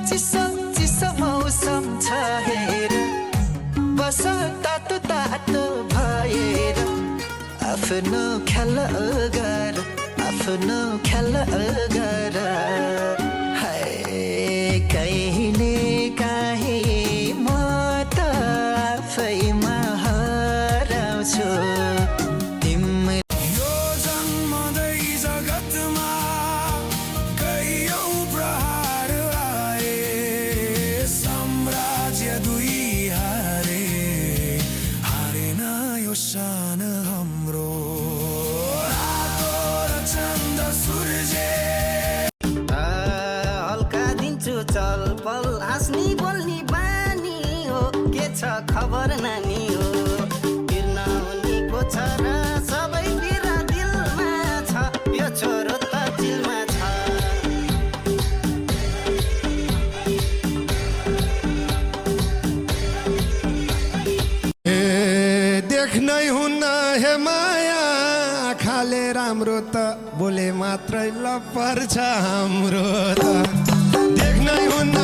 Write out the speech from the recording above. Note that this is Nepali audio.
चिसो चिसो मौसम छ हेर बस तातो तातो भएर आफ्नो ख्याल गर आफ्नो ख्याल गर हाय कहिले काहीँ म त आफैमा हराउँछु सान हाम्रो रातो र चन्द सूर्य हल्का दिन्छु चल पल हाँस्नी बोल्नी बानी हो के छ खबर नानी हो बिर्न उनीको छ र सबैतिर दिलमा छ यो छोरो त दिलमा छ देख्नै हुन्न हे माया आँखाले राम्रो त बोले मात्रै लपर्छ हाम्रो त देख्नै हुन्न